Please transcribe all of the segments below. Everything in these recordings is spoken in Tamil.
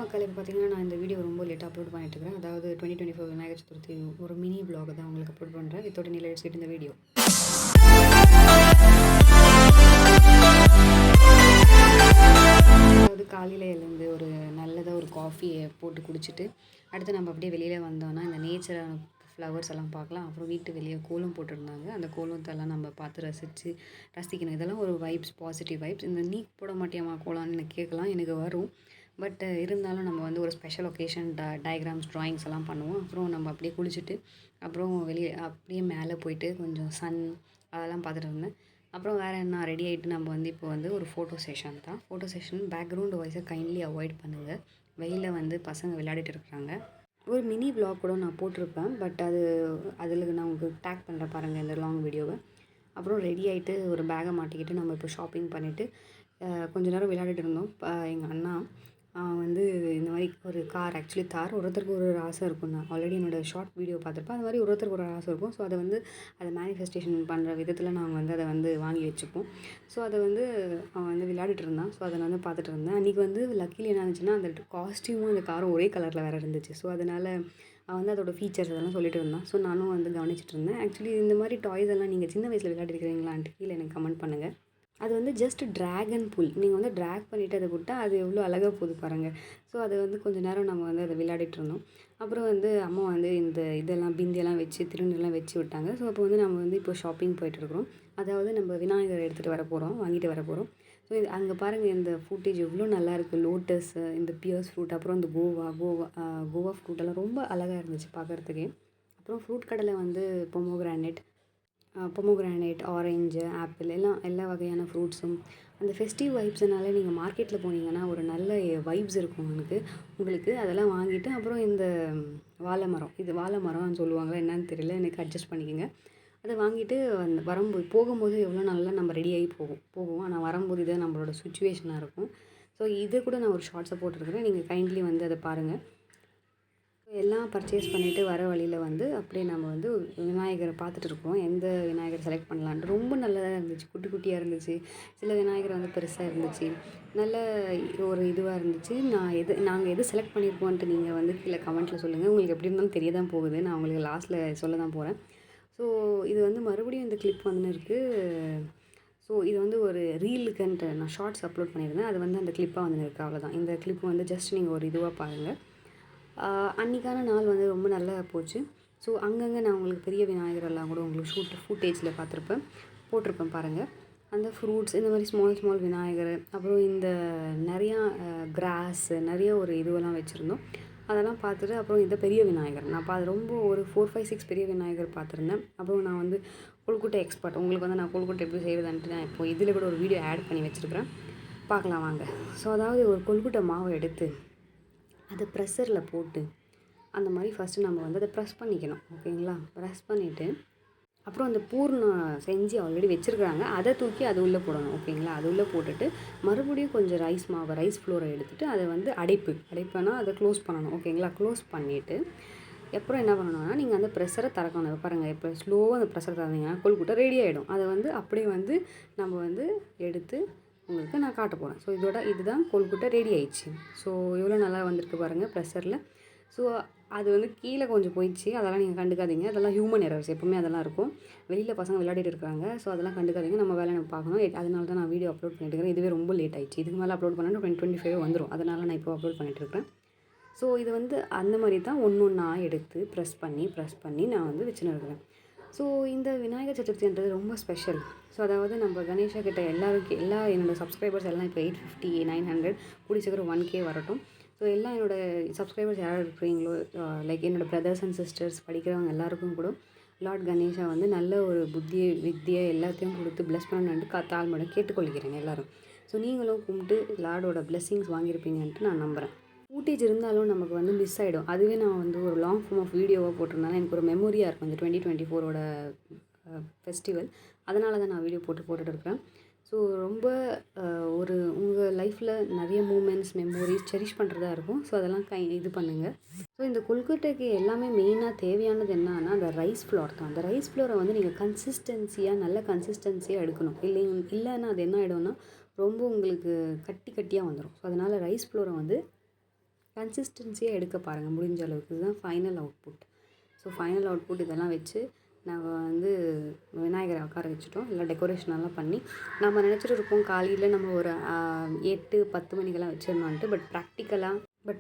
மக்கள் இப்போ பார்த்தீங்கன்னா, நான் இந்த வீடியோ ரொம்ப லேட்டா அப்லோட் பண்ணிட்டுருக்கிறேன். அதாவது 2024 விநாயகர் சதுர்த்தி ஒரு மினி விளாக் தான் உங்களுக்கு அப்லோட் பண்ணுறேன். வித்தவுட் எனி லெட்ஸ் கெட் இந்த வீடியோ. அதாவது காலையில் எழுந்து ஒரு நல்லதாக ஒரு காஃபியை போட்டு குடிச்சிட்டு, அடுத்து நம்ம அப்படியே வெளியில் வந்தோம்னா, இந்த நேச்சரான ஃப்ளவர்ஸ் எல்லாம் பார்க்கலாம். அப்புறம் வீட்டு வெளியே கோலம் போட்டிருந்தாங்க. அந்த கோலத்தெல்லாம் நம்ம பார்த்து ரசிக்கணும். இதெல்லாம் ஒரு வைப்ஸ், பாசிட்டிவ் வைப்ஸ். இந்த நீ போட மாட்டியாம்மா கோலம்னு எனக்கு கேட்கலாம், எனக்கு வரும். பட் இருந்தாலும் நம்ம வந்து ஒரு ஸ்பெஷல் ஒகேஷன் டயக்ராம்ஸ், ட்ராயிங்ஸ் எல்லாம் பண்ணுவோம். அப்புறம் நம்ம அப்படியே குளிச்சுட்டு அப்புறம் வெளியே அப்படியே மேலே போயிட்டு கொஞ்சம் அதெல்லாம் பார்த்துட்டு இருந்தேன். அப்புறம் வேறு என்ன ரெடி ஆகிட்டு நம்ம வந்து இப்போ வந்து ஒரு ஃபோட்டோ செஷன் தான். ஃபோட்டோ செஷன் பேக்ரவுண்ட் வாய்ஸை கைண்ட்லி அவாய்ட் பண்ணுங்கள். வெளியில் வந்து பசங்க விளையாடிட்டு இருக்கிறாங்க. ஒரு மினி விளாக் கூட நான் போட்டிருப்பேன். பட் அதில் நான் உங்களுக்கு டேக் பண்ணுறேன் பாருங்கள் இந்த லாங் வீடியோவை. அப்புறம் ரெடி ஆகிட்டு ஒரு பேக்கை மாட்டிக்கிட்டு நம்ம இப்போ ஷாப்பிங் பண்ணிவிட்டு கொஞ்ச நேரம் விளையாடிட்டு இருந்தோம். எங்கள் அண்ணா வந்து இந்த மாதிரி ஒரு கார், ஆக்சுவலி தார் ஒருத்தருக்கு ஒரு ஆசை இருக்கும். நான் ஆல்ரெடி என்னோடய ஷார்ட் வீடியோ பார்த்துருப்பேன். அது மாதிரி ஒருத்தருக்கு ஒரு ஆசை இருக்கும். ஸோ அதை மேனிஃபெஸ்டேஷன் பண்ணுற விதத்தில் நாங்கள் வந்து அதை வந்து வாங்கி வச்சுப்போம். ஸோ அதை வந்து அவன் வந்து விளையாடிட்டு இருந்தான். ஸோ அதை நான் வந்து பார்த்துட்டு இருந்தேன். அன்றைக்கி வந்து லக்கிலி என்ன இருந்துச்சுன்னா, அந்த காஸ்ட்யூமும் அந்த காரும் ஒரே கலரில் வேறு இருந்துச்சு. ஸோ அதனால் அவன் வந்து அதோடய ஃபீச்சர்ஸ் அதெல்லாம் சொல்லிட்டு இருந்தான். ஸோ நானும் வந்து கவனிச்சிட்டு இருந்தேன். ஆக்சுவலி இந்த மாதிரி டாய்ஸ் எல்லாம் நீங்கள் சின்ன வயசில் விளையாடிருக்கிறீங்களான்ட்டு கீழே எனக்கு கமெண்ட் பண்ணுங்கள். அது வந்து ஜஸ்ட் ட்ராக் அண்ட் புல். நீங்கள் வந்து ட்ராக் பண்ணிவிட்டு அதை விட்டால் அது எவ்வளோ அழகாக போகுது பாருங்கள். ஸோ அதை வந்து கொஞ்சம் நேரம் நம்ம வந்து அதை விளையாடிட்டு இருந்தோம். அப்புறம் வந்து அம்மா வந்து இதெல்லாம் பிந்தியெல்லாம் வச்சு திருநெல்லாம் வச்சு விட்டாங்க. ஸோ அப்போ வந்து நம்ம வந்து இப்போ ஷாப்பிங் போயிட்டுருக்குறோம். அதாவது நம்ம விநாயகர் எடுத்துகிட்டு வர போகிறோம், வாங்கிட்டு வர போகிறோம். ஸோ இது அங்கே பாருங்கள், இந்த ஃபுட்டேஜ் எவ்வளோ நல்லாயிருக்கு. லோட்டஸு, இந்த பியர்ஸ் ஃப்ரூட், அப்புறம் இந்த கோவா ஃப்ரூட்டெல்லாம் ரொம்ப அழகாக இருந்துச்சு பார்க்குறதுக்கே. அப்புறம் ஃப்ரூட் கடையில் வந்து பொமோகிரானேட், ஆரஞ்சு, ஆப்பிள் எல்லா வகையான ஃப்ரூட்ஸும் அந்த ஃபெஸ்டிவ் வைப்ஸ்னால நீங்கள் மார்க்கெட்டில் போனீங்கன்னா ஒரு நல்ல வைப்ஸ் இருக்கும் உங்களுக்கு அதெல்லாம் வாங்கிட்டு அப்புறம் இந்த வாழை மரம்னு சொல்லுவாங்களா என்னன்னு தெரியல, எனக்கு அட்ஜஸ்ட் பண்ணிக்கோங்க. அதை வாங்கிட்டு போகும்போது எவ்வளோ நல்லா நம்ம ரெடியாகி போவோம். ஆனால் வரும்போது இதான் நம்மளோட சுச்சுவேஷனாக இருக்கும். ஸோ இதை கூட நான் ஒரு ஷார்ட்ஸை போட்டிருக்கிறேன். நீங்கள் கைண்ட்லி வந்து அதை பாருங்கள். எல்லாம் பர்ச்சேஸ் பண்ணிவிட்டு வர வழியில் வந்து அப்படியே நம்ம வந்து விநாயகரை பார்த்துட்டு இருக்கோம். எந்த விநாயகர் செலக்ட் பண்ணலான்ட்டு. ரொம்ப நல்லதாக இருந்துச்சு, குட்டி குட்டியாக இருந்துச்சு. சில விநாயகர் வந்து பெருசாக இருந்துச்சு, நல்ல ஒரு இதுவாக இருந்துச்சு. நாங்கள் எது செலக்ட் பண்ணியிருக்கோன்ட்டு நீங்கள் வந்து கீழே கமெண்ட்டில் சொல்லுங்கள். உங்களுக்கு எப்படி இருந்தாலும் தெரிய தான் போகுது. நான் உங்களுக்கு லாஸ்ட்டில் சொல்ல தான் போகிறேன். ஸோ இது வந்து மறுபடியும் இந்த கிளிப் வந்துன்னு இருக்குது. ஸோ இது வந்து ஒரு ரீலுக்குன்ட்டு நான் ஷார்ட்ஸ் அப்லோட் பண்ணியிருந்தேன். அது வந்து அந்த கிளிப்பாக வந்துன்னு இருக்குது. அவ்வளோதான். இந்த கிளிப் வந்து ஜஸ்ட் நீங்கள் ஒரு இதுவாக பாருங்கள். அன்றைக்கான நாள் வந்து ரொம்ப நல்லா போச்சு. ஸோ அங்கங்கே நான் உங்களுக்கு பெரிய விநாயகரெல்லாம் கூட உங்களுக்கு ஃபுட்டேஜில் போட்டிருப்பேன் பாருங்கள். அந்த ஃப்ரூட்ஸ் இந்த மாதிரி ஸ்மால் விநாயகர், அப்புறம் இந்த நிறையா நிறைய ஒரு இதுவெல்லாம் வச்சுருந்தோம். அதெல்லாம் பார்த்துட்டு அப்புறம் இந்த பெரிய விநாயகர் நான் ரொம்ப ஒரு 4, 5, 6 பெரிய விநாயகர் பார்த்துருந்தேன். அப்புறம் நான் வந்து கொழுக்கட்டை எக்ஸ்பர்ட். உங்களுக்கு வந்து நான் கொழுக்கட்டை எப்படி செய்வதுன்ட்டு நான் இப்போ இதில் கூட ஒரு வீடியோ ஆட் பண்ணி வச்சுருக்கிறேன், பார்க்கலாம் வாங்க. ஸோ அதாவது ஒரு கொழுக்கட்டை மாவை எடுத்து அதை ப்ரெஷரில் போட்டு அந்த மாதிரி ஃபஸ்ட்டு நம்ம வந்து அதை ப்ரெஸ் பண்ணிக்கணும். ஓகேங்களா? ப்ரெஸ் பண்ணிவிட்டு அப்புறம் அந்த பூர்ணம் செஞ்சு ஆல்ரெடி வச்சுருக்குறாங்க, அதை தூக்கி அது உள்ளே போடணும். ஓகேங்களா? அது உள்ளே போட்டுட்டு மறுபடியும் கொஞ்சம் ரைஸ் ஃப்ளோரை எடுத்துகிட்டு அதை வந்து அடைப்புனா அதை க்ளோஸ் பண்ணணும். ஓகேங்களா? க்ளோஸ் பண்ணிவிட்டு அப்புறம் என்ன பண்ணணும்னா, நீங்கள் அந்த ப்ரெஷரை திறக்கணும். பாருங்கள், இப்போ ஸ்லோவாக அந்த ப்ரெஷர் திறந்தீங்கன்னா கொழுக்கட்டை ரெடி ஆகிடும். அதை வந்து அப்படியே வந்து நம்ம வந்து எடுத்து உங்களுக்கு நான் காட்ட போகிறேன். ஸோ இதுதான் கொழுக்கட்டை ரெடி ஆயிடுச்சு. ஸோ எவ்வளோ நல்லா வந்திருக்கு பாருங்கள் ப்ரெஷரில். ஸோ அது வந்து கீழே கொஞ்சம் போயிடுச்சு, அதெல்லாம் நீங்கள் கண்டுக்காதீங்க. அதெல்லாம் ஹியூமன் எரர்ஸ், எப்போவுமே அதெல்லாம் இருக்கும். வெளியில் பசங்க விளையாடிட்டு இருக்காங்க. ஸோ அதெல்லாம் கண்டுக்காதீங்க. நம்ம வேலை நம்ம பார்க்கணும். அதனால தான் நான் வீடியோ அப்லோட் பண்ணிட்டு இருக்கிறேன். இதுவே ரொம்ப லேட் ஆயிடுச்சு. இதுக்கு மேலே அப்லோட் பண்ணால் 2025 வந்துடும். அதனால் நான் இப்போ அப்லோட் பண்ணிட்டு இருக்கிறேன். ஸோ இது வந்து அந்த மாதிரி தான் ஒன்றா எடுத்து ப்ரெஸ் பண்ணி நான் வந்து வச்சுன்னு இருக்கிறேன். ஸோ இந்த விநாயகர் சதுர்த்தின்றது ரொம்ப ஸ்பெஷல். ஸோ அதாவது நம்ம கணேஷா கிட்ட எல்லா என்னோடய சப்ஸ்கிரைபர்ஸ் எல்லாம் இப்போ 850, 900 கூடிய சீக்கிரம் 1K வரட்டும். ஸோ எல்லாம் என்னோடய சப்ஸ்கிரைபர்ஸ் யாராவது இருக்கிறீங்களோ, லைக் என்னோடய பிரதர்ஸ் அண்ட் சிஸ்டர்ஸ் படிக்கிறவங்க எல்லாருக்கும் கூட லார்ட் கணேஷா வந்து நல்ல ஒரு வித்தியை எல்லாத்தையும் கொடுத்து ப்ளஸ் பண்ணணுன்ட்டு தாழ்மையோட கேட்டுக்கொள்கிறேன் எல்லோரும். ஸோ நீங்களும் கும்பிட்டு லார்டோட பிளெஸ்ஸிங்ஸ் வாங்கியிருப்பீங்கன்ட்டு நான் நம்புகிறேன். ஃபுட்டேஜ் இருந்தாலும் நமக்கு வந்து மிஸ் ஆகிடும். அதுவே நான் வந்து ஒரு லாங் ஃபார்ம் ஆஃப் வீடியோவாக போட்டிருந்தாலும் எனக்கு ஒரு மெமரியாக இருக்கும் இந்த 2024ஓட ஃபெஸ்டிவல். அதனால தான் நான் வீடியோ போட்டுட்டு இருக்கிறேன். ஸோ ரொம்ப உங்கள் லைஃப்பில் நிறைய மூமெண்ட்ஸ், மெமோரிஸ் செரிஷ் பண்ணுறதா இருக்கும். ஸோ அதெல்லாம் இது பண்ணுங்கள். ஸோ இந்த கொழுக்கட்டைக்கு எல்லாமே மெயினாக தேவையானது என்னன்னா அந்த ரைஸ் ஃப்ளோர் தான். அந்த ரைஸ் ஃப்ளோரை வந்து நீங்கள் நல்ல கன்சிஸ்டன்சியாக எடுக்கணும். இல்லைன்னா அது என்ன ஆகிடும்னா ரொம்ப உங்களுக்கு கட்டியாக வந்துடும். ஸோ அதனால் ரைஸ் ஃப்ளோரை வந்து கன்சிஸ்டன்சியாக எடுக்க பாருங்கள் முடிஞ்ச அளவுக்கு. இதுதான் final output. So final output இதெல்லாம் வச்சு நாங்கள் வந்து விநாயகரை உட்கார வச்சுட்டோம். எல்லாம் டெக்கரேஷனெல்லாம் பண்ணி நம்ம நினச்சிட்டு இருப்போம் காலையில் நம்ம ஒரு 8-10 மணிக்கெல்லாம் வச்சிடணுன்ட்டு. பட்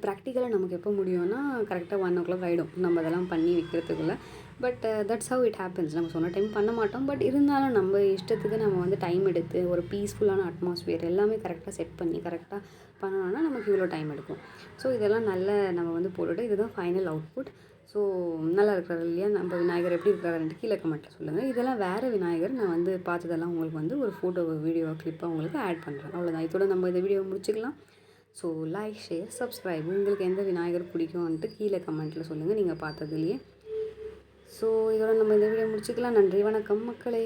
ப்ராக்டிக்கலாக நமக்கு எப்போ முடியும்னா கரெக்டாக 1 o'clock ஆகிடும் நம்ம அதெல்லாம் பண்ணி வைக்கிறதுக்குள்ள. But that's how it happens. நம்ம சொன்ன டைம் பண்ண மாட்டோம். பட் இருந்தாலும் நம்ம இஷ்டத்துக்கு நம்ம வந்து டைம் எடுத்து ஒரு பீஸ்ஃபுல்லான அட்மாஸ்பியர் எல்லாமே கரெக்டாக செட் பண்ணி கரெக்டாக பண்ணணும்னா நமக்கு இவ்வளோ டைம் எடுக்கும். ஸோ இதெல்லாம் நல்லா நம்ம வந்து போட்டுட்டு இதுதான் ஃபைனல் அவுட்புட். ஸோ நல்லா இருக்கிறாரு இல்லையா? நம்ம விநாயகர் எப்படி இருக்கிறாருன்ட்டு கீழே கமெண்ட்டில் சொல்லுங்கள். இதெல்லாம் வேறு விநாயகர் நான் வந்து பார்த்ததெல்லாம் உங்களுக்கு வந்து ஒரு ஃபோட்டோ வீடியோ கிளிப்பாக உங்களுக்கு ஆட் பண்ணுறேன். அவ்வளோதான். இதோட நம்ம இந்த வீடியோ முடிச்சுக்கலாம். So like, share, subscribe. உங்களுக்கு எந்த விநாயகர் பிடிக்கும்ன்ட்டு கீழே கமெண்ட்டில் சொல்லுங்கள் நீங்கள் பார்த்ததுலையே. ஸோ இதோட நம்ம இந்த வீடியோ முடிச்சுக்கலாம். நன்றி, வணக்கம் மக்களே.